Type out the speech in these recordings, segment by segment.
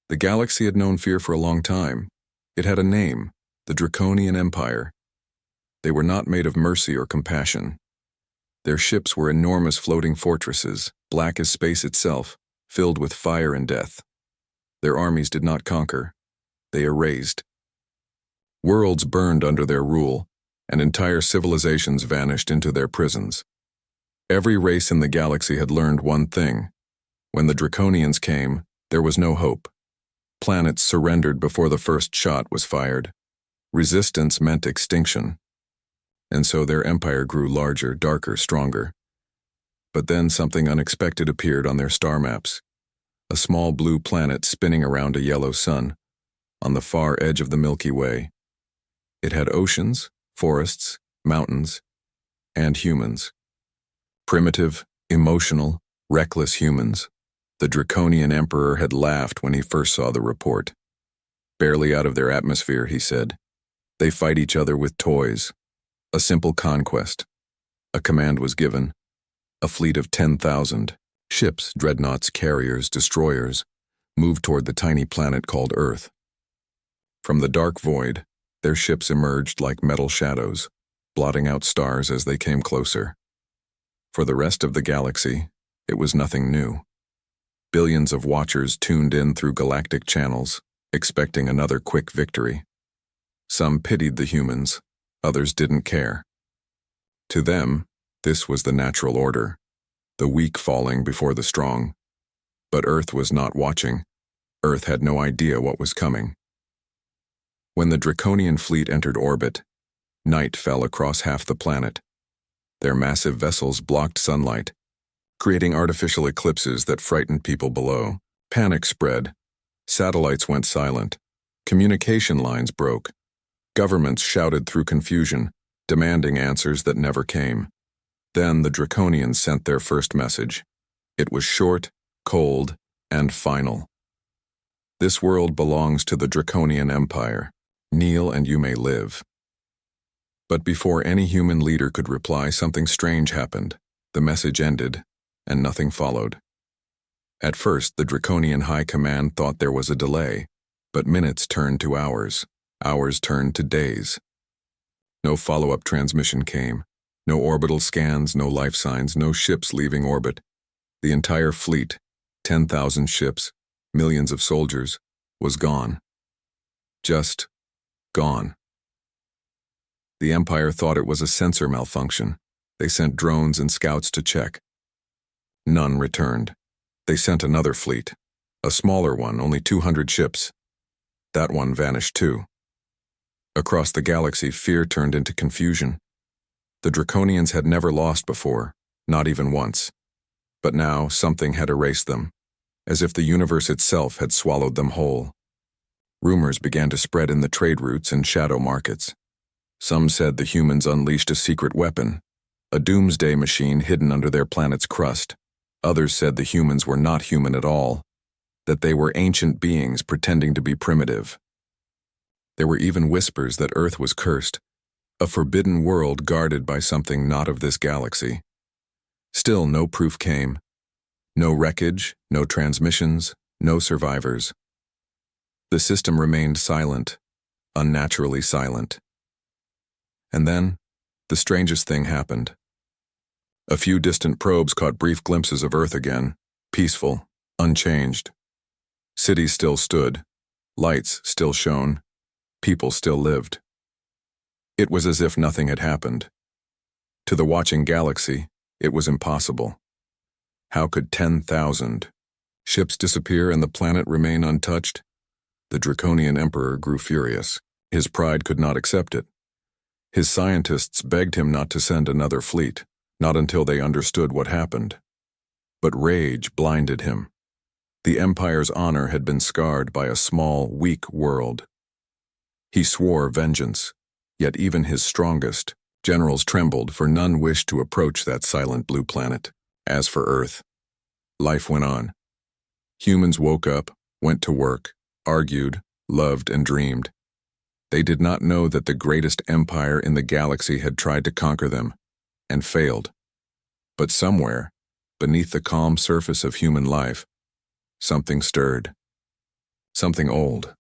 The galaxy had known fear for a long time. It had a name, the Draconian Empire. They were not made of mercy or compassion. Their ships were enormous floating fortresses, black as space itself, filled with fire and death. Their armies did not conquer. They erased. Worlds burned under their rule, and entire civilizations vanished into their prisons. Every race in the galaxy had learned one thing. When the Draconians came, there was no hope. Planets surrendered before the first shot was fired. Resistance meant extinction. And so their empire grew larger, darker, stronger. But then something unexpected appeared on their star maps. A small blue planet spinning around a yellow sun, on the far edge of the Milky Way. It had oceans, forests, mountains, and humans. Primitive, emotional, reckless humans. The Draconian Emperor had laughed when he first saw the report. Barely out of their atmosphere, he said. They fight each other with toys. A simple conquest. A command was given. A fleet of 10,000 ships, dreadnoughts, carriers, destroyers, moved toward the tiny planet called Earth. From the dark void, their ships emerged like metal shadows, blotting out stars as they came closer. For the rest of the galaxy, it was nothing new. Billions of watchers tuned in through galactic channels, expecting another quick victory. Some pitied the humans, others didn't care. To them, this was the natural order, the weak falling before the strong. But Earth was not watching. Earth had no idea what was coming. When the Draconian fleet entered orbit, night fell across half the planet. Their massive vessels blocked sunlight, creating artificial eclipses that frightened people below. Panic spread. Satellites went silent. Communication lines broke. Governments shouted through confusion, demanding answers that never came. Then the Draconians sent their first message. It was short, cold, and final. This world belongs to the Draconian Empire. Kneel and you may live. But before any human leader could reply, something strange happened. The message ended, and nothing followed. At first, the Draconian High Command thought there was a delay, but minutes turned to hours. Hours turned to days. No follow-up transmission came. No orbital scans, no life signs, no ships leaving orbit. The entire fleet, 10,000 ships, millions of soldiers, was gone. Just gone. The Empire thought it was a sensor malfunction. They sent drones and scouts to check. None returned. They sent another fleet, a smaller one, only 200 ships. That one vanished too. Across the galaxy, fear turned into confusion. The Draconians had never lost before, not even once. But now something had erased them, as if the universe itself had swallowed them whole. Rumors began to spread in the trade routes and shadow markets. Some said the humans unleashed a secret weapon, a doomsday machine hidden under their planet's crust. Others said the humans were not human at all, that they were ancient beings pretending to be primitive. There were even whispers that Earth was cursed, a forbidden world guarded by something not of this galaxy. Still, no proof came. No wreckage, no transmissions, no survivors. The system remained silent, unnaturally silent. And then, the strangest thing happened. A few distant probes caught brief glimpses of Earth again, peaceful, unchanged. Cities still stood, lights still shone, people still lived. It was as if nothing had happened. To the watching galaxy, it was impossible. How could 10,000 ships disappear and the planet remain untouched? The Draconian Emperor grew furious. His pride could not accept it. His scientists begged him not to send another fleet, not until they understood what happened. But rage blinded him. The Empire's honor had been scarred by a small, weak world. He swore vengeance, yet even his strongest generals trembled, for none wished to approach that silent blue planet. As for Earth, life went on. Humans woke up, went to work, argued, loved, and dreamed. They did not know that the greatest empire in the galaxy had tried to conquer them, and failed. But somewhere, beneath the calm surface of human life, something stirred. Something old.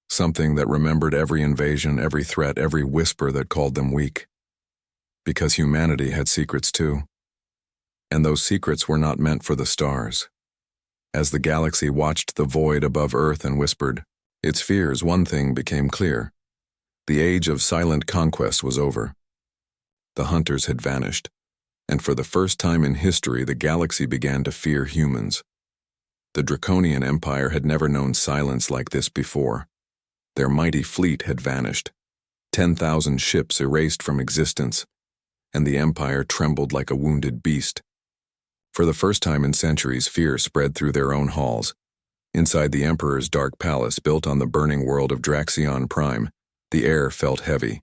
Something that remembered every invasion, every threat, every whisper that called them weak. Because humanity had secrets too. And those secrets were not meant for the stars. As the galaxy watched the void above Earth and whispered its fears, one thing became clear. The age of silent conquest was over. The hunters had vanished, and for the first time in history, the galaxy began to fear humans. The Draconian Empire had never known silence like this before. Their mighty fleet had vanished, 10,000 ships erased from existence, and the Empire trembled like a wounded beast. For the first time in centuries, fear spread through their own halls. Inside the Emperor's dark palace built on the burning world of Draconian Prime, the air felt heavy.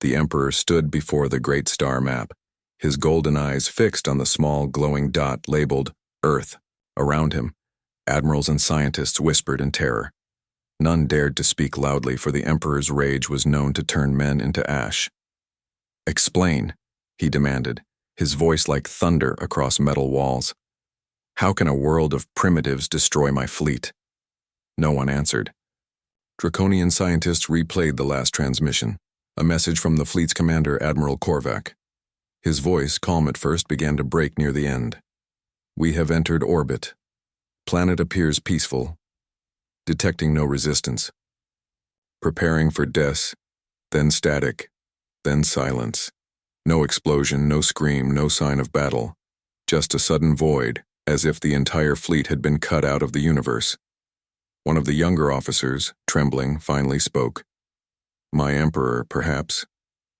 The Emperor stood before the great star map, his golden eyes fixed on the small glowing dot labeled Earth. Around him, admirals and scientists whispered in terror. None dared to speak loudly, for the Emperor's rage was known to turn men into ash. "Explain," he demanded, his voice like thunder across metal walls. "How can a world of primitives destroy my fleet?" No one answered. Draconian scientists replayed the last transmission, a message from the fleet's commander, Admiral Korvac. His voice, calm at first, began to break near the end. "We have entered orbit. Planet appears peaceful. Detecting no resistance. Preparing for death, then static, then silence. No explosion, no scream, no sign of battle. Just a sudden void, as if the entire fleet had been cut out of the universe." One of the younger officers, trembling, finally spoke. "My Emperor, perhaps.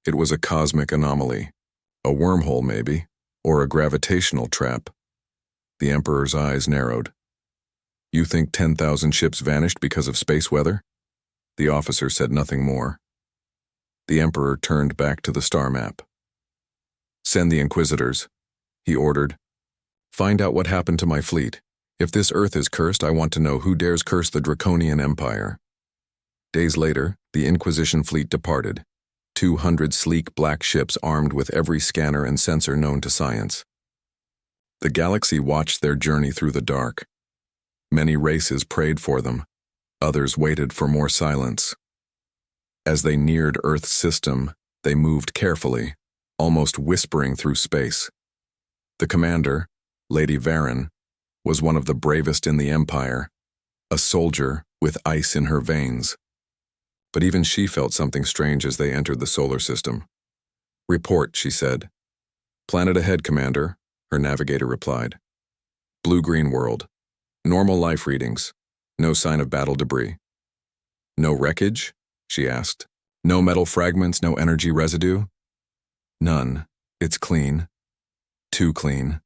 It was a cosmic anomaly. A wormhole, maybe, or a gravitational trap." The Emperor's eyes narrowed. "You think 10,000 ships vanished because of space weather?" The officer said nothing more. The Emperor turned back to the star map. "Send the Inquisitors," he ordered. "Find out what happened to my fleet. If this Earth is cursed, I want to know who dares curse the Draconian Empire." Days later, the Inquisition fleet departed. 200 sleek black ships armed with every scanner and sensor known to science. The galaxy watched their journey through the dark. Many races prayed for them. Others waited for more silence. As they neared Earth's system, they moved carefully, almost whispering through space. The commander, Lady Varen, was one of the bravest in the Empire, a soldier with ice in her veins. But even she felt something strange as they entered the solar system. "Report," she said. "Planet ahead, Commander," her navigator replied. "Blue-green world. Normal life readings. No sign of battle debris." "No wreckage?" she asked. "No metal fragments, no energy residue?" "None. It's clean. Too clean."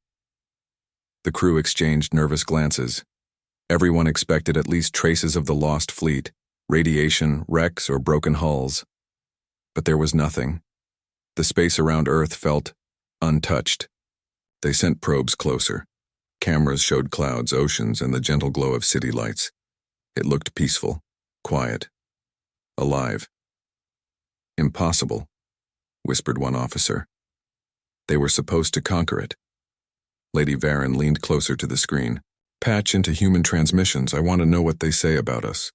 The crew exchanged nervous glances. Everyone expected at least traces of the lost fleet, radiation, wrecks, or broken hulls. But there was nothing. The space around Earth felt untouched. They sent probes closer. Cameras showed clouds, oceans, and the gentle glow of city lights. It looked peaceful, quiet, alive. "Impossible," whispered one officer. "They were supposed to conquer it." Lady Varen leaned closer to the screen. "Patch into human transmissions. I want to know what they say about us."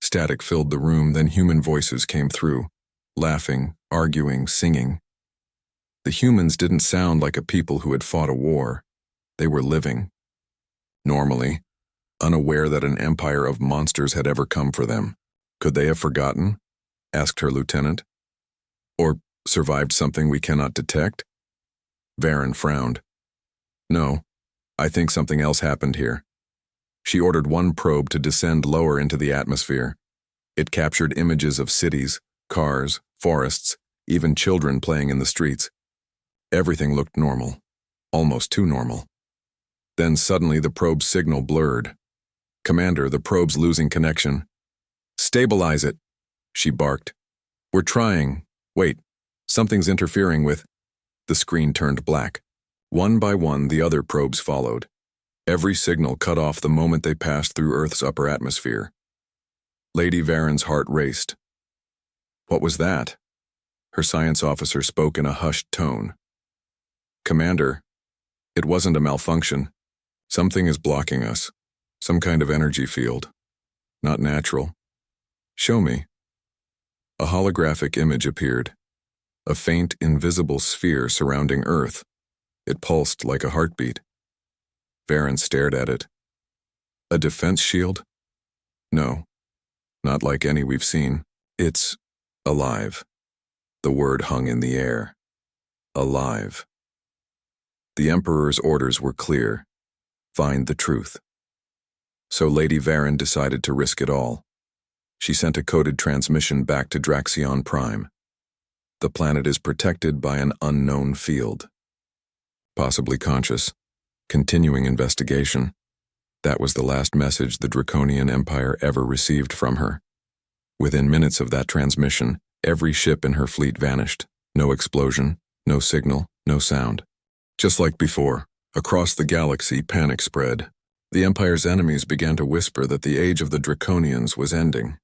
Static filled the room, then human voices came through, laughing, arguing, singing. The humans didn't sound like a people who had fought a war. They were living. Normally, unaware that an empire of monsters had ever come for them. "Could they have forgotten?" asked her lieutenant. "Or survived something we cannot detect?" Varen frowned. "No, I think something else happened here." She ordered one probe to descend lower into the atmosphere. It captured images of cities, cars, forests, even children playing in the streets. Everything looked normal, almost too normal. Then suddenly the probe's signal blurred. "Commander, the probe's losing connection." "Stabilize it," she barked. "We're trying. Wait, something's interfering with..." The screen turned black. One by one, the other probes followed. Every signal cut off the moment they passed through Earth's upper atmosphere. Lady Varen's heart raced. "What was that?" Her science officer spoke in a hushed tone. "Commander, it wasn't a malfunction. Something is blocking us. Some kind of energy field. not natural. Show me. A holographic image appeared. A faint, invisible sphere surrounding Earth. It pulsed like a heartbeat. Varen stared at it. A defense shield? No, not like any we've seen. It's alive. The word hung in the air. Alive. The Emperor's orders were clear. Find the truth. So Lady Varen decided to risk it all. She sent a coded transmission back to Draxion Prime. The planet is protected by an unknown field. Possibly conscious. Continuing investigation. That was the last message the Draconian Empire ever received from her. Within minutes of that transmission, every ship in her fleet vanished. No explosion, no signal, no sound. Just like before, across the galaxy, panic spread. The Empire's enemies began to whisper that the age of the Draconians was ending.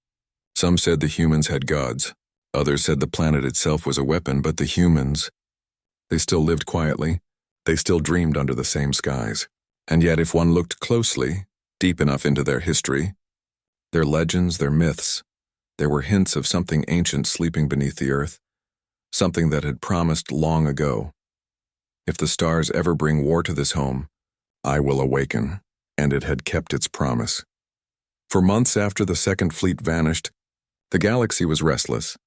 Some said the humans had gods. Others said the planet itself was a weapon, but the humans, they still lived quietly. They still dreamed under the same skies. And yet if one looked closely, deep enough into their history, their legends, their myths, there were hints of something ancient sleeping beneath the earth, something that had promised long ago. If the stars ever bring war to this home, I will awaken, and it had kept its promise. For months after the Second Fleet vanished, the galaxy was restless.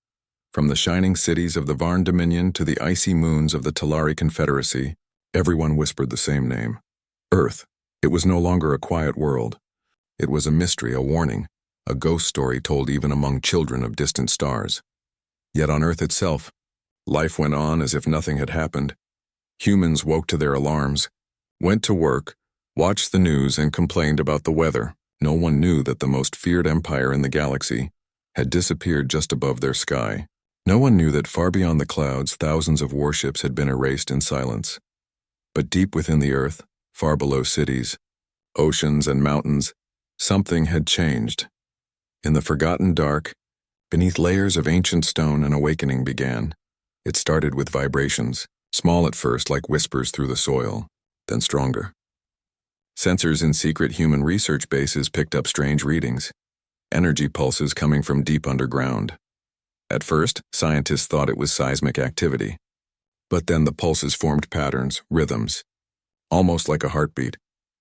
From the shining cities of the Varn Dominion to the icy moons of the Talari Confederacy, everyone whispered the same name. Earth. It was no longer a quiet world. It was a mystery, a warning, a ghost story told even among children of distant stars. Yet on Earth itself, life went on as if nothing had happened. Humans woke to their alarms, went to work, watched the news, and complained about the weather. No one knew that the most feared empire in the galaxy had disappeared just above their sky. No one knew that far beyond the clouds, thousands of warships had been erased in silence. But deep within the earth, far below cities, oceans, and mountains, something had changed. In the forgotten dark, beneath layers of ancient stone, an awakening began. It started with vibrations, small at first like whispers through the soil, then stronger. Sensors in secret human research bases picked up strange readings, energy pulses coming from deep underground. At first, scientists thought it was seismic activity. But then the pulses formed patterns, rhythms, almost like a heartbeat.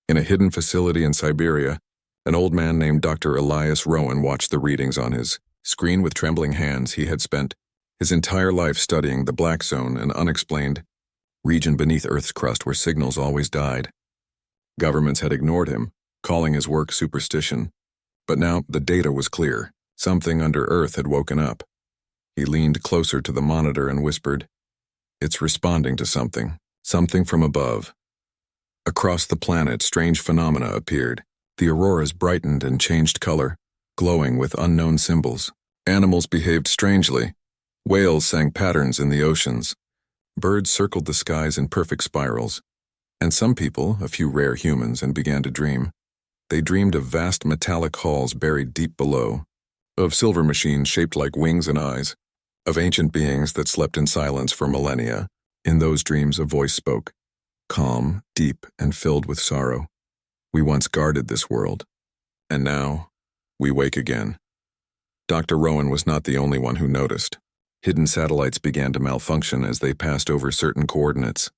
In a hidden facility in Siberia, an old man named Dr. Elias Rowan watched the readings on his screen with trembling hands. He had spent his entire life studying the Black Zone, an unexplained region beneath Earth's crust where signals always died. Governments had ignored him, calling his work superstition. But now the data was clear. Something under Earth had woken up. He leaned closer to the monitor and whispered, "It's responding to something, something from above." Across the planet, strange phenomena appeared. The auroras brightened and changed color, glowing with unknown symbols. Animals behaved strangely. Whales sang patterns in the oceans. Birds circled the skies in perfect spirals. And some people, a few rare humans, and began to dream. They dreamed of vast metallic halls buried deep below, of silver machines shaped like wings and eyes, of ancient beings that slept in silence for millennia. In those dreams a voice spoke, calm, deep, and filled with sorrow. "We once guarded this world, and now we wake again." Dr. Rowan was not the only one who noticed. Hidden satellites began to malfunction as they passed over certain coordinates.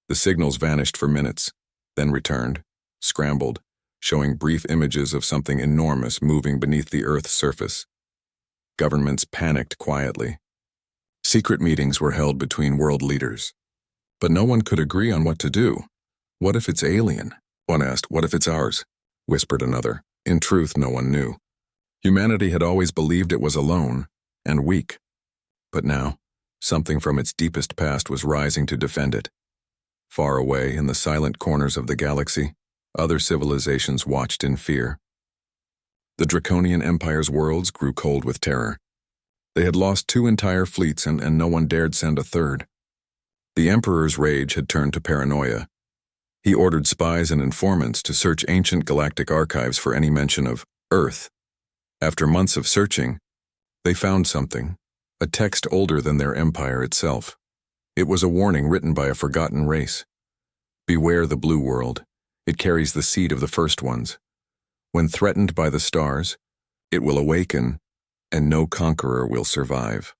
The signals vanished for minutes, then returned, scrambled, showing brief images of something enormous moving beneath the Earth's surface. Governments panicked quietly. Secret meetings were held between world leaders. But no one could agree on what to do. "What if it's alien?" one asked. "What if it's ours?" whispered another. In truth, no one knew. Humanity had always believed it was alone and weak. But now, something from its deepest past was rising to defend it. Far away, in the silent corners of the galaxy, other civilizations watched in fear. The Draconian Empire's worlds grew cold with terror. They had lost 2 entire fleets and no one dared send a third. The Emperor's rage had turned to paranoia. He ordered spies and informants to search ancient galactic archives for any mention of Earth. After months of searching, they found something, a text older than their empire itself. It was a warning written by a forgotten race. "Beware the blue world. It carries the seed of the first ones. When threatened by the stars, It will awaken, and no conqueror will survive.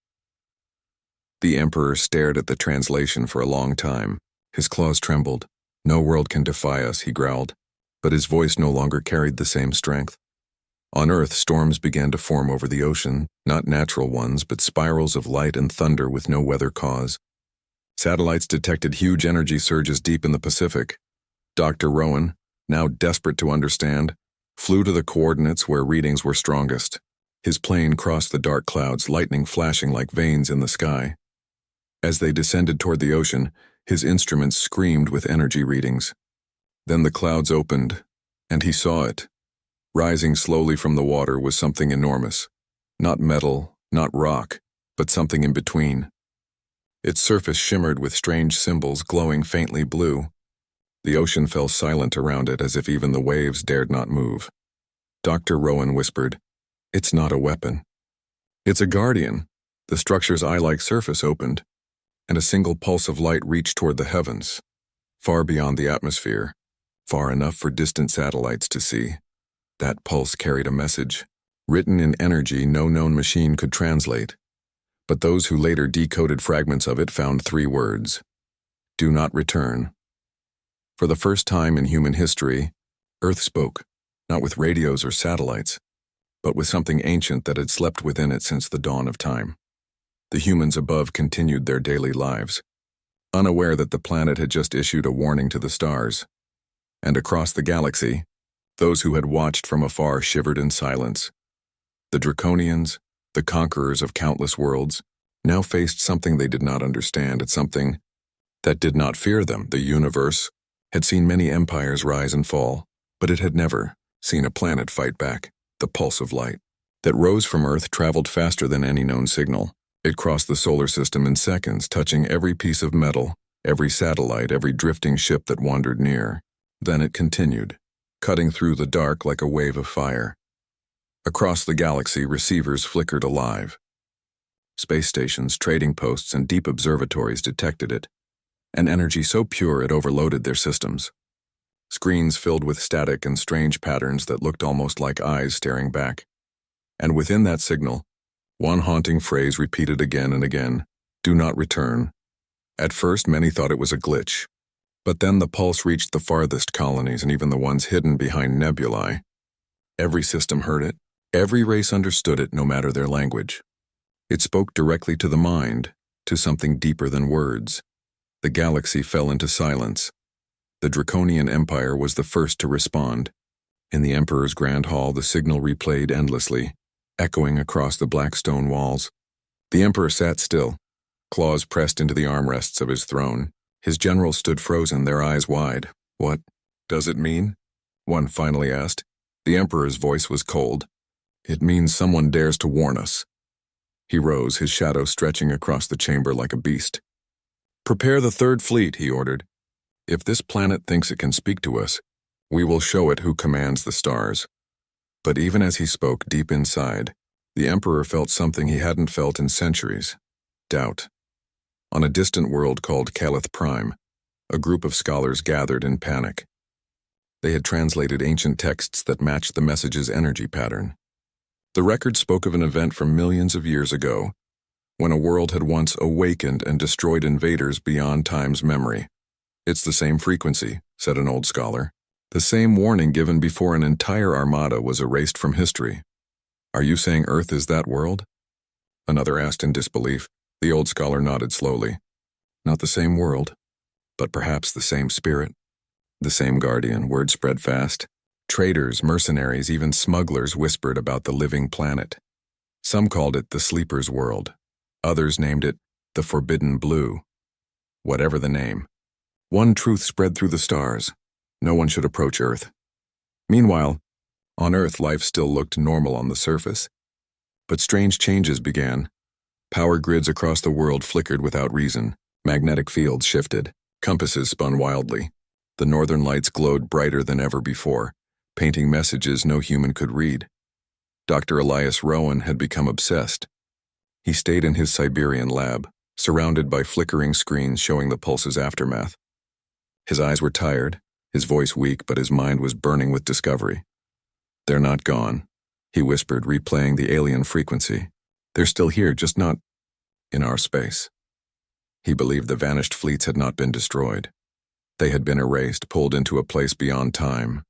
The Emperor stared at the translation for a long time. His claws trembled. No world can defy us, he growled, but his voice no longer carried the same strength. On Earth, storms began to form over the ocean, not natural ones, but spirals of light and thunder with no weather cause. Satellites detected huge energy surges deep in the Pacific. Dr. Rowan, now desperate to understand, flew to the coordinates where readings were strongest. His plane crossed the dark clouds, lightning flashing like veins in the sky. As they descended toward the ocean, his instruments screamed with energy readings. Then the clouds opened, and he saw it. Rising slowly from the water was something enormous. Not metal, not rock, but something in between. Its surface shimmered with strange symbols glowing faintly blue. The ocean fell silent around it as if even the waves dared not move. Dr. Rowan whispered, "It's not a weapon. It's a guardian." The structure's eye-like surface opened, and a single pulse of light reached toward the heavens, far beyond the atmosphere, far enough for distant satellites to see. That pulse carried a message, written in energy no known machine could translate. But those who later decoded fragments of it found 3 words: "Do not return." For the first time in human history, Earth spoke, not with radios or satellites, but with something ancient that had slept within it since the dawn of time. The humans above continued their daily lives, unaware that the planet had just issued a warning to the stars. And across the galaxy, those who had watched from afar shivered in silence. The Draconians, the conquerors of countless worlds, now faced something they did not understand, something that did not fear them. The universe had seen many empires rise and fall, but it had never seen a planet fight back. The pulse of light that rose from Earth traveled faster than any known signal. It crossed the solar system in seconds, touching every piece of metal, every satellite, every drifting ship that wandered near. Then it continued, cutting through the dark like a wave of fire. Across the galaxy, receivers flickered alive. Space stations, trading posts, and deep observatories detected it, an energy so pure it overloaded their systems. Screens filled with static and strange patterns that looked almost like eyes staring back. And within that signal, one haunting phrase repeated again and again: "Do not return." At first, many thought it was a glitch. But then the pulse reached the farthest colonies and even the ones hidden behind nebulae. Every system heard it. Every race understood it, no matter their language. It spoke directly to the mind, to something deeper than words. The galaxy fell into silence. The Draconian Empire was the first to respond. In the Emperor's Grand Hall, the signal replayed endlessly, echoing across the black stone walls. The Emperor sat still, claws pressed into the armrests of his throne. His generals stood frozen, their eyes wide. "What does it mean?" one finally asked. The Emperor's voice was cold. "It means someone dares to warn us." He rose, his shadow stretching across the chamber like a beast. "Prepare the Third Fleet," he ordered. "If this planet thinks it can speak to us, we will show it who commands the stars." But even as he spoke, deep inside, the Emperor felt something he hadn't felt in centuries: doubt. On a distant world called Calith Prime, a group of scholars gathered in panic. They had translated ancient texts that matched the message's energy pattern. The record spoke of an event from millions of years ago, when a world had once awakened and destroyed invaders beyond time's memory. "It's the same frequency," said an old scholar. "The same warning given before an entire armada was erased from history." "Are you saying Earth is that world?" Another asked in disbelief. The old scholar nodded slowly. "Not the same world, but perhaps the same spirit. The same guardian." Word spread fast. Traders, mercenaries, even smugglers whispered about the living planet. Some called it the Sleeper's World. Others named it the Forbidden Blue. Whatever the name, one truth spread through the stars: no one should approach Earth. Meanwhile, on Earth, life still looked normal on the surface. But strange changes began. Power grids across the world flickered without reason. Magnetic fields shifted. Compasses spun wildly. The northern lights glowed brighter than ever before, painting messages no human could read. Dr. Elias Rowan had become obsessed. He stayed in his Siberian lab, surrounded by flickering screens showing the pulse's aftermath. His eyes were tired, his voice weak, but his mind was burning with discovery. "They're not gone," he whispered, replaying the alien frequency. "They're still here, just not in our space." He believed the vanished fleets had not been destroyed. They had been erased, pulled into a place beyond time,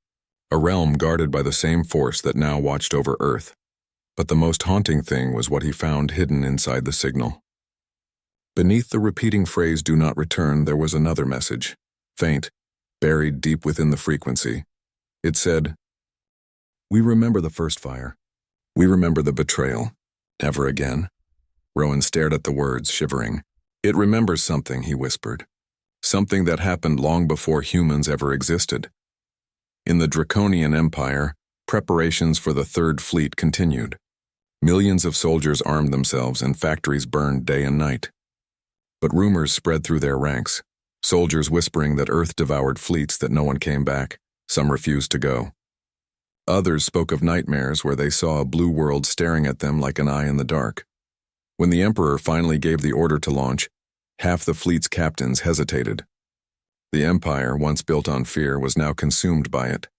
a realm guarded by the same force that now watched over Earth. But the most haunting thing was what he found hidden inside the signal. Beneath the repeating phrase, "do not return," there was another message, faint, buried deep within the frequency. It said, "We remember the first fire. We remember the betrayal. Never again." Rowan stared at the words, shivering. "It remembers something," he whispered. "Something that happened long before humans ever existed." In the Draconian Empire, preparations for the Third Fleet continued. Millions of soldiers armed themselves and factories burned day and night. But rumors spread through their ranks, soldiers whispering that Earth devoured fleets, that no one came back. Some refused to go. Others spoke of nightmares where they saw a blue world staring at them like an eye in the dark. When the Emperor finally gave the order to launch, half the fleet's captains hesitated. The Empire, once built on fear, was now consumed by it.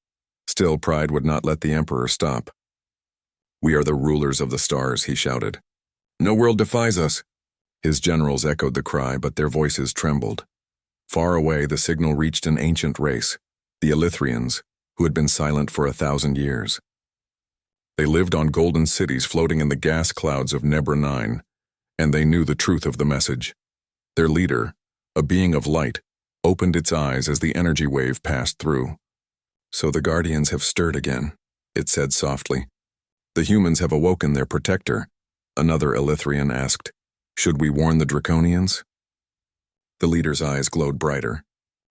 Still, pride would not let the Emperor stop. "We are the rulers of the stars," he shouted. "No world defies us." His generals echoed the cry, but their voices trembled. Far away, the signal reached an ancient race, the Elythrians, who had been silent for 1,000 years. They lived on golden cities floating in the gas clouds of Nebra 9, and they knew the truth of the message. Their leader, a being of light, opened its eyes as the energy wave passed through. "So the Guardians have stirred again," it said softly. "The humans have awoken their protector." Another Elythrian asked, "Should we warn the Draconians?" The leader's eyes glowed brighter.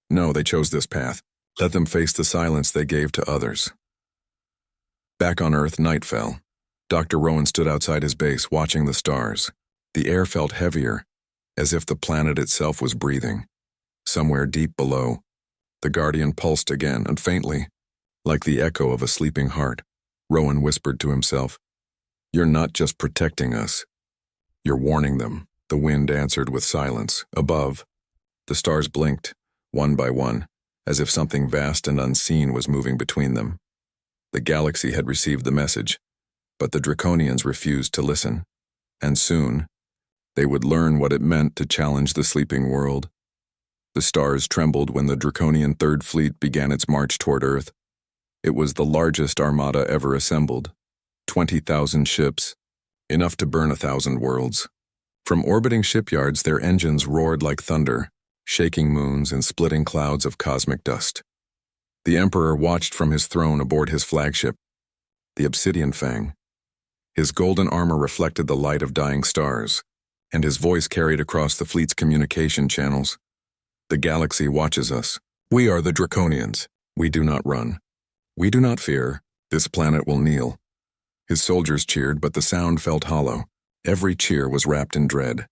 "No, they chose this path. Let them face the silence they gave to others." Back on Earth, night fell. Dr. Rowan stood outside his base, watching the stars. The air felt heavier, as if the planet itself was breathing. Somewhere deep below, the Guardian pulsed again, and faintly, like the echo of a sleeping heart. Rowan whispered to himself, "You're not just protecting us. You're warning them." The wind answered with silence. Above, the stars blinked, one by one, as if something vast and unseen was moving between them. The galaxy had received the message, but the Draconians refused to listen. And soon, they would learn what it meant to challenge the sleeping world. The stars trembled when the Draconian Third Fleet began its march toward Earth. It was the largest armada ever assembled. 20,000 ships, enough to burn 1,000 worlds. From orbiting shipyards, their engines roared like thunder, shaking moons and splitting clouds of cosmic dust. The Emperor watched from his throne aboard his flagship, the Obsidian Fang. His golden armor reflected the light of dying stars, and his voice carried across the fleet's communication channels. "The galaxy watches us. We are the Draconians. We do not run. We do not fear. This planet will kneel." His soldiers cheered, but the sound felt hollow. Every cheer was wrapped in dread.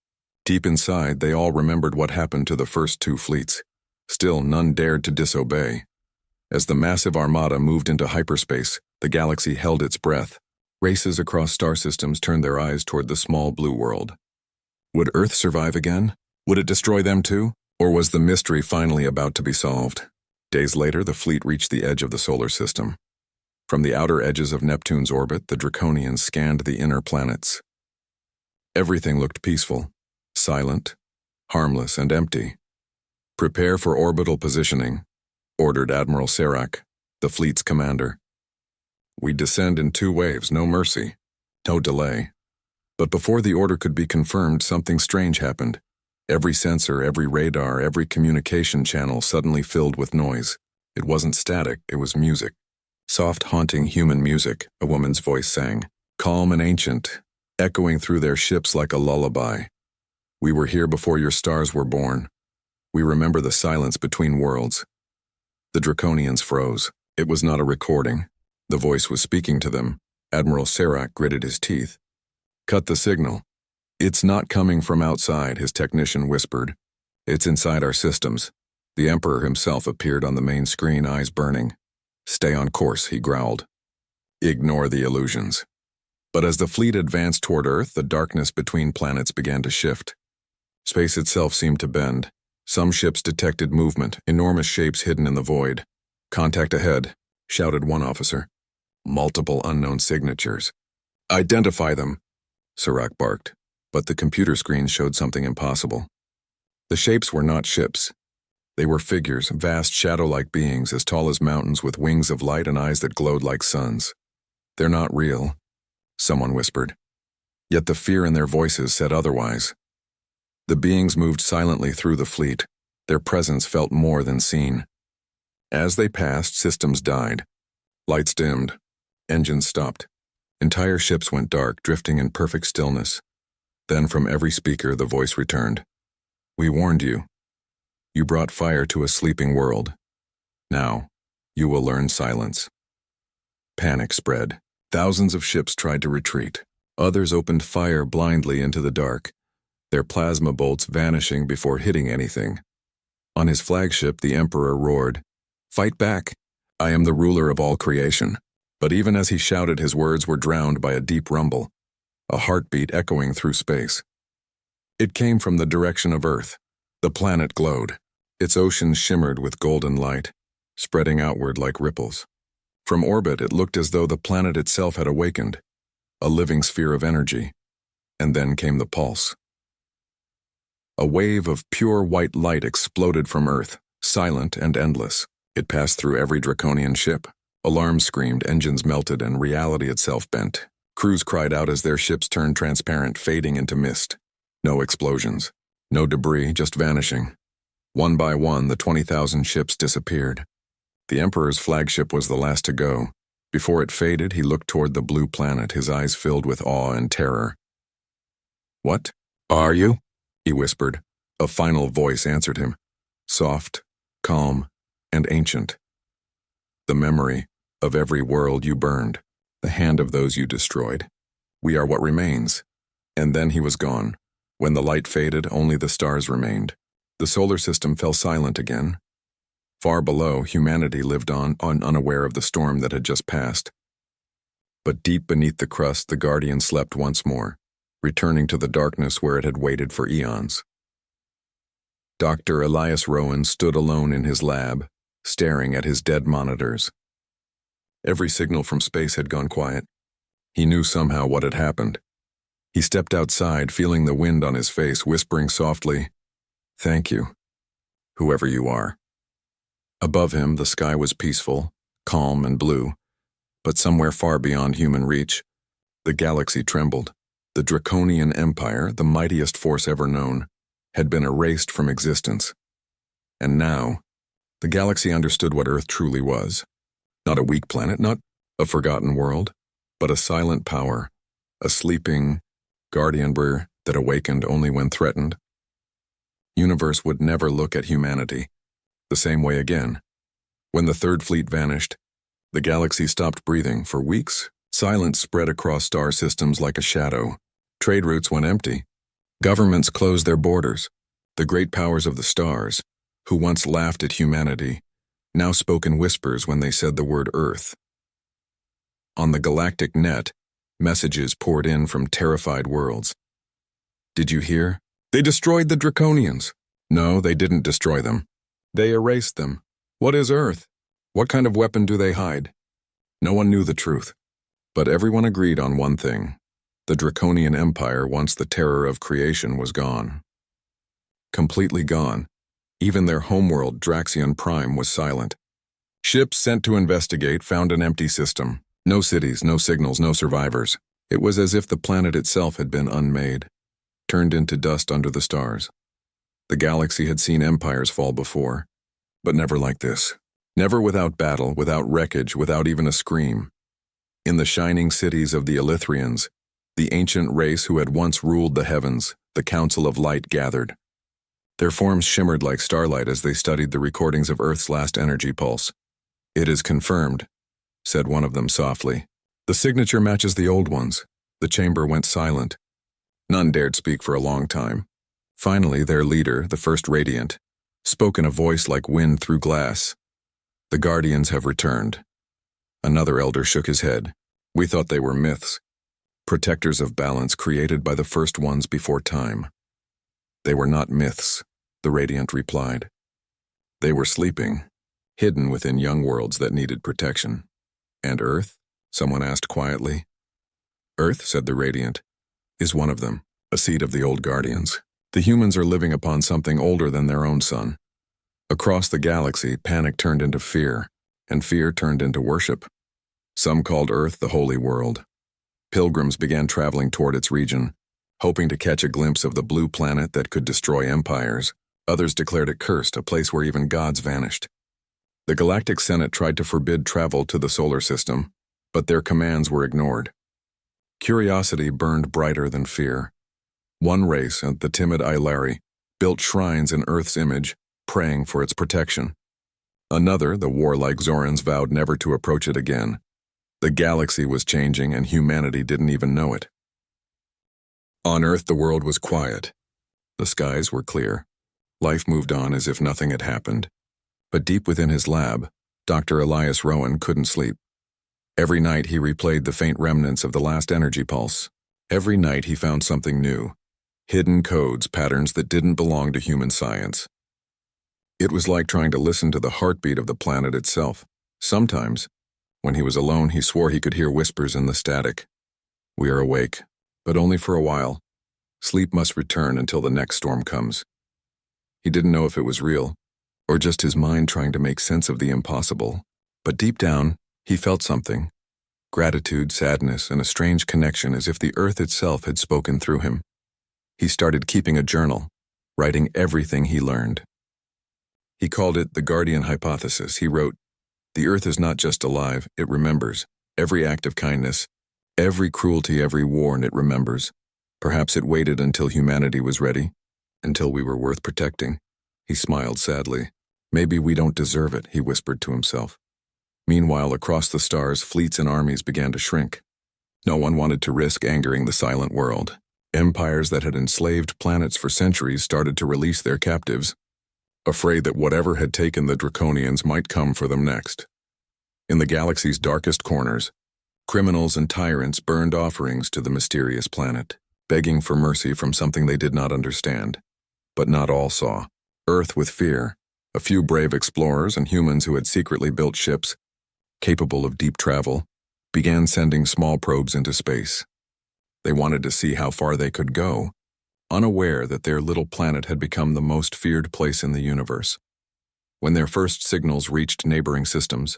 Deep inside, they all remembered what happened to the first two fleets. Still, none dared to disobey. As the massive armada moved into hyperspace, the galaxy held its breath. Races across star systems turned their eyes toward the small blue world. Would Earth survive again? Would it destroy them too? Or was the mystery finally about to be solved? Days later, the fleet reached the edge of the solar system. From the outer edges of Neptune's orbit, the Draconians scanned the inner planets. Everything looked peaceful, silent, harmless, and empty. "Prepare for orbital positioning," ordered Admiral Serac, the fleet's commander. "We descend in 2 waves, no mercy, no delay." But before the order could be confirmed, something strange happened. Every sensor, every radar, every communication channel suddenly filled with noise. It wasn't static, it was music. Soft, haunting human music, a woman's voice sang, calm and ancient, echoing through their ships like a lullaby. "We were here before your stars were born. We remember the silence between worlds." The Draconians froze. It was not a recording. The voice was speaking to them. Admiral Serac gritted his teeth. "Cut the signal." "It's not coming from outside," his technician whispered. "It's inside our systems." The Emperor himself appeared on the main screen, eyes burning. "Stay on course," he growled. "Ignore the illusions." But as the fleet advanced toward Earth, the darkness between planets began to shift. Space itself seemed to bend. Some ships detected movement, enormous shapes hidden in the void. "Contact ahead," shouted one officer. multiple unknown signatures. Identify them, Sirach barked, but the computer screen showed something impossible. The shapes were not ships. They were figures, vast shadow-like beings as tall as mountains with wings of light and eyes that glowed like suns. They're not real, someone whispered. Yet the fear in their voices said otherwise. The beings moved silently through the fleet. Their presence felt more than seen. As they passed, systems died. Lights dimmed. Engines stopped. Entire ships went dark, drifting in perfect stillness. Then from every speaker the voice returned. We warned you. You brought fire to a sleeping world. Now, you will learn silence. Panic spread. Thousands of ships tried to retreat. Others opened fire blindly into the dark, their plasma bolts vanishing before hitting anything. On his flagship, the Emperor roared, "Fight back! I am the ruler of all creation." But even as he shouted, his words were drowned by a deep rumble, a heartbeat echoing through space. It came from the direction of Earth. The planet glowed. Its oceans shimmered with golden light, spreading outward like ripples. From orbit, it looked as though the planet itself had awakened, a living sphere of energy. And then came the pulse. A wave of pure white light exploded from Earth, silent and endless. It passed through every Draconian ship. Alarms screamed, engines melted, and reality itself bent. Crews cried out as their ships turned transparent, fading into mist. No explosions, no debris, just vanishing. One by one, the 20,000 ships disappeared. The Emperor's flagship was the last to go. Before it faded, he looked toward the blue planet, his eyes filled with awe and terror. "What are you?" he whispered. A final voice answered him, soft, calm, and ancient. "The memory of every world you burned, the hand of those you destroyed. We are what remains." And then he was gone. When the light faded, only the stars remained. The solar system fell silent again. Far below, humanity lived on, unaware of the storm that had just passed. But deep beneath the crust, the Guardian slept once more, returning to the darkness where it had waited for eons. Dr. Elias Rowan stood alone in his lab, staring at his dead monitors. Every signal from space had gone quiet. He knew somehow what had happened. He stepped outside, feeling the wind on his face, whispering softly, "Thank you, whoever you are." Above him, the sky was peaceful, calm and blue, but somewhere far beyond human reach, the galaxy trembled. The Draconian Empire, the mightiest force ever known, had been erased from existence. And now, the galaxy understood what Earth truly was. Not a weak planet, not a forgotten world, but a silent power, a sleeping guardian that awakened only when threatened. Universe would never look at humanity the same way again. When the Third Fleet vanished, the galaxy stopped breathing. For weeks, silence spread across star systems like a shadow. Trade routes went empty. Governments closed their borders. The great powers of the stars, who once laughed at humanity, now spoke in whispers when they said the word Earth. On the galactic net, messages poured in from terrified worlds. "Did you hear? They destroyed the Draconians." No, they didn't destroy them. They erased them. What is Earth? What kind of weapon do they hide? No one knew the truth. But everyone agreed on one thing. The Draconian Empire, once the terror of creation, was gone. Completely gone. Even their homeworld, Draxion Prime, was silent. Ships sent to investigate found an empty system. No cities, no signals, no survivors. It was as if the planet itself had been unmade, turned into dust under the stars. The galaxy had seen empires fall before, but never like this. Never without battle, without wreckage, without even a scream. In the shining cities of the Elythrians, the ancient race who had once ruled the heavens, the Council of Light gathered. Their forms shimmered like starlight as they studied the recordings of Earth's last energy pulse. "It is confirmed," said one of them softly. "The signature matches the old ones." The chamber went silent. None dared speak for a long time. Finally, their leader, the First Radiant, spoke in a voice like wind through glass. "The Guardians have returned." Another elder shook his head. "We thought they were myths, protectors of balance created by the first ones before time." "They were not myths," the Radiant replied. "They were sleeping, hidden within young worlds that needed protection. And Earth? Someone asked quietly. Earth, said the Radiant, is one of them, a seed of the old Guardians. The humans are living upon something older than their own sun. Across the galaxy, panic turned into fear, and fear turned into worship. Some called Earth the Holy World. Pilgrims began traveling toward its region, hoping to catch a glimpse of the blue planet that could destroy empires. Others declared it cursed, a place where even gods vanished. The Galactic Senate tried to forbid travel to the solar system, but their commands were ignored. Curiosity burned brighter than fear. One race, the timid Ilari, built shrines in Earth's image, praying for its protection. Another, the warlike Zorans, vowed never to approach it again. The galaxy was changing and humanity didn't even know it. On Earth, the world was quiet. The skies were clear. Life moved on as if nothing had happened. But deep within his lab, Dr. Elias Rowan couldn't sleep. Every night he replayed the faint remnants of the last energy pulse. Every night he found something new. Hidden codes, patterns that didn't belong to human science. It was like trying to listen to the heartbeat of the planet itself. Sometimes, when he was alone, he swore he could hear whispers in the static. We are awake, but only for a while. Sleep must return until the next storm comes. He didn't know if it was real, or just his mind trying to make sense of the impossible. But deep down, he felt something. Gratitude, sadness, and a strange connection, as if the Earth itself had spoken through him. He started keeping a journal, writing everything he learned. He called it the Guardian Hypothesis. He wrote, "The Earth is not just alive, it remembers. Every act of kindness, every cruelty, every war, and it remembers. Perhaps it waited until humanity was ready, until we were worth protecting." He smiled sadly. "Maybe we don't deserve it," he whispered to himself. Meanwhile, across the stars, fleets and armies began to shrink. No one wanted to risk angering the silent world. Empires that had enslaved planets for centuries started to release their captives, afraid that whatever had taken the Draconians might come for them next. In the galaxy's darkest corners, criminals and tyrants burned offerings to the mysterious planet, begging for mercy from something they did not understand. But not all saw. Earth with fear, a few brave explorers and humans who had secretly built ships, capable of deep travel, began sending small probes into space. They wanted to see how far they could go, unaware that their little planet had become the most feared place in the universe. When their first signals reached neighboring systems,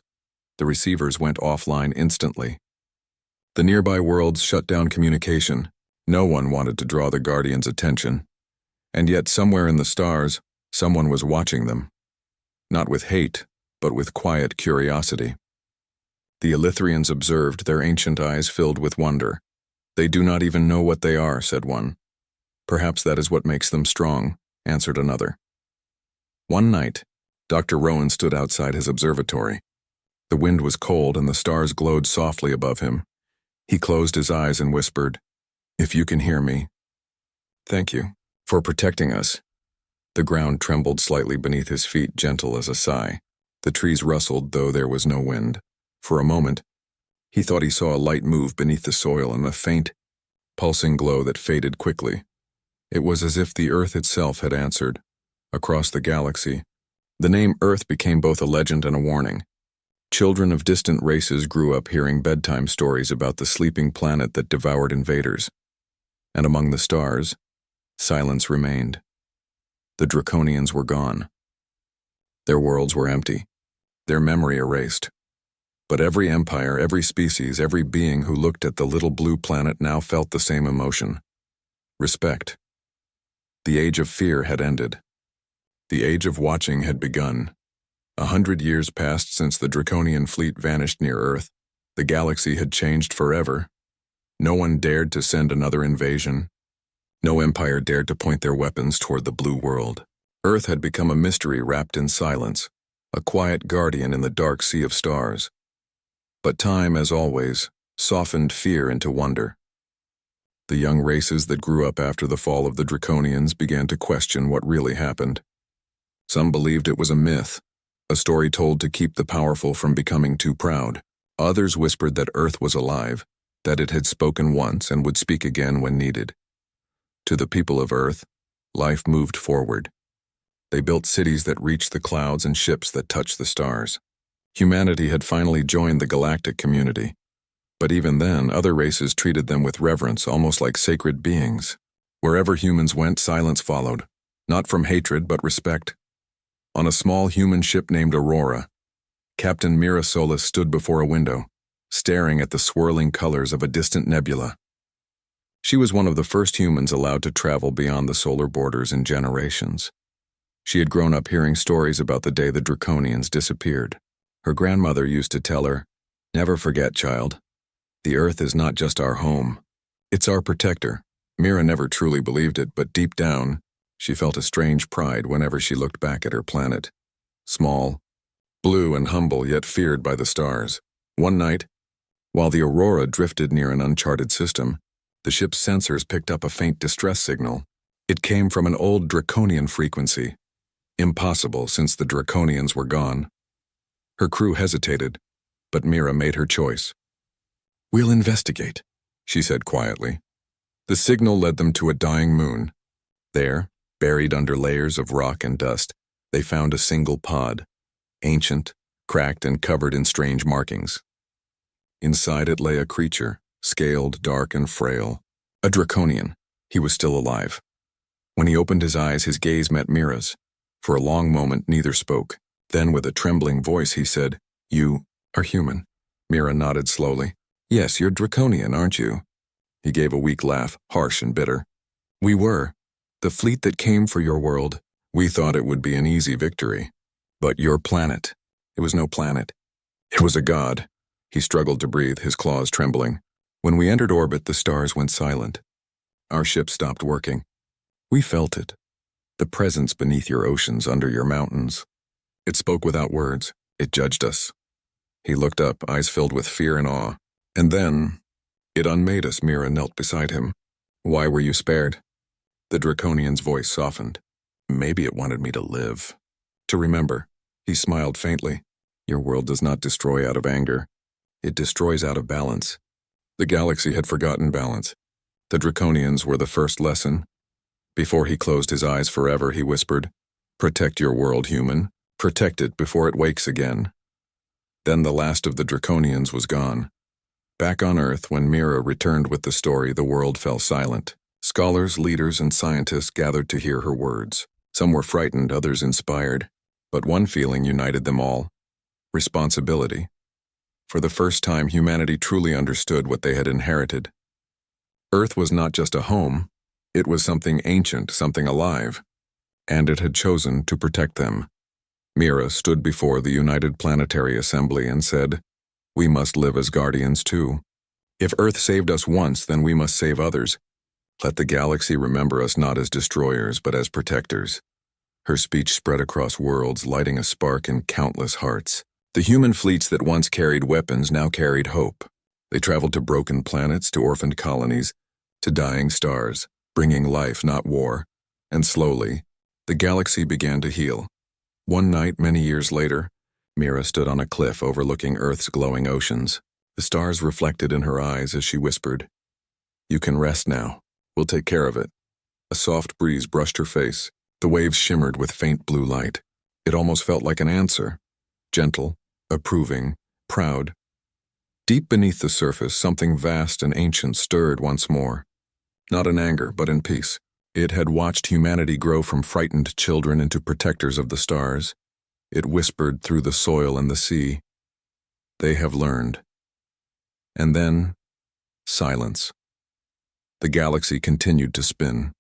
the receivers went offline instantly. The nearby worlds shut down communication. No one wanted to draw the Guardians' attention. And yet somewhere in the stars, someone was watching them. Not with hate, but with quiet curiosity. The Elithrians observed, their ancient eyes filled with wonder. "They do not even know what they are," said one. "Perhaps that is what makes them strong," answered another. One night, Dr. Rowan stood outside his observatory. The wind was cold and the stars glowed softly above him. He closed his eyes and whispered, "If you can hear me, thank you for protecting us." The ground trembled slightly beneath his feet, gentle as a sigh. The trees rustled, though there was no wind. For a moment, he thought he saw a light move beneath the soil and a faint, pulsing glow that faded quickly. It was as if the Earth itself had answered. Across the galaxy, the name Earth became both a legend and a warning. Children of distant races grew up hearing bedtime stories about the sleeping planet that devoured invaders. And among the stars, silence remained. The Draconians were gone. Their worlds were empty, their memory erased. But every empire, every species, every being who looked at the little blue planet now felt the same emotion. Respect. The age of fear had ended. The age of watching had begun. 100 years passed since the Draconian fleet vanished near Earth. The galaxy had changed forever. No one dared to send another invasion. No empire dared to point their weapons toward the blue world. Earth had become a mystery wrapped in silence, a quiet guardian in the dark sea of stars. But time, as always, softened fear into wonder. The young races that grew up after the fall of the Draconians began to question what really happened. Some believed it was a myth, a story told to keep the powerful from becoming too proud. Others whispered that Earth was alive, that it had spoken once and would speak again when needed. To the people of Earth, life moved forward. They built cities that reached the clouds and ships that touched the stars. Humanity had finally joined the galactic community. But even then, other races treated them with reverence, almost like sacred beings. Wherever humans went, silence followed, not from hatred but respect. On a small human ship named Aurora, Captain Mira Solis stood before a window, staring at the swirling colors of a distant nebula. She was one of the first humans allowed to travel beyond the solar borders in generations. She had grown up hearing stories about the day the Draconians disappeared. Her grandmother used to tell her, "Never forget, child. The Earth is not just our home. It's our protector." Mira never truly believed it, but deep down, she felt a strange pride whenever she looked back at her planet. Small, blue and humble, yet feared by the stars. One night, while the Aurora drifted near an uncharted system, the ship's sensors picked up a faint distress signal. It came from an old Draconian frequency. Impossible, since the Draconians were gone. Her crew hesitated, but Mira made her choice. "We'll investigate," she said quietly. The signal led them to a dying moon. There, buried under layers of rock and dust, they found a single pod, ancient, cracked, and covered in strange markings. Inside it lay a creature, scaled, dark, and frail. A Draconian. He was still alive. When he opened his eyes, his gaze met Mira's. For a long moment, neither spoke. Then, with a trembling voice, he said, "You are human." Mira nodded slowly. "Yes, you're Draconian, aren't you?" He gave a weak laugh, harsh and bitter. "We were. The fleet that came for your world. We thought it would be an easy victory. But your planet, it was no planet. It was a god." He struggled to breathe, his claws trembling. "When we entered orbit, the stars went silent. Our ship stopped working. We felt it. The presence beneath your oceans, under your mountains. It spoke without words. It judged us." He looked up, eyes filled with fear and awe. "And then, it unmade us." Mira knelt beside him. "Why were you spared?" The Draconian's voice softened. "Maybe it wanted me to live. To remember." He smiled faintly. "Your world does not destroy out of anger. It destroys out of balance." The galaxy had forgotten balance. The Draconians were the first lesson. Before he closed his eyes forever, he whispered, "Protect your world, human. Protect it before it wakes again." Then the last of the Draconians was gone. Back on Earth, when Mira returned with the story, the world fell silent. Scholars, leaders, and scientists gathered to hear her words. Some were frightened, others inspired. But one feeling united them all: responsibility. For the first time, humanity truly understood what they had inherited. Earth was not just a home. It was something ancient, something alive. And it had chosen to protect them. Mira stood before the United Planetary Assembly and said, "We must live as guardians too. If Earth saved us once, then we must save others. Let the galaxy remember us not as destroyers, but as protectors." Her speech spread across worlds, lighting a spark in countless hearts. The human fleets that once carried weapons now carried hope. They traveled to broken planets, to orphaned colonies, to dying stars, bringing life, not war. And slowly, the galaxy began to heal. One night, many years later, Mira stood on a cliff overlooking Earth's glowing oceans. The stars reflected in her eyes as she whispered, "You can rest now. We'll take care of it." A soft breeze brushed her face. The waves shimmered with faint blue light. It almost felt like an answer. Gentle, approving, proud. Deep beneath the surface, something vast and ancient stirred once more. Not in anger, but in peace. It had watched humanity grow from frightened children into protectors of the stars. It whispered through the soil and the sea, "They have learned." And then, silence. The galaxy continued to spin.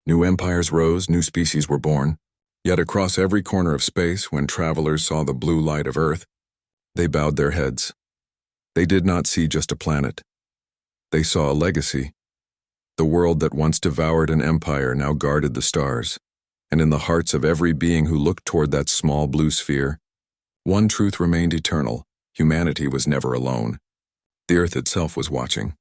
New empires rose, new species were born. Yet across every corner of space, when travelers saw the blue light of Earth, they bowed their heads. They did not see just a planet. They saw a legacy. The world that once devoured an empire now guarded the stars. And in the hearts of every being who looked toward that small blue sphere, one truth remained eternal: humanity was never alone. The Earth itself was watching.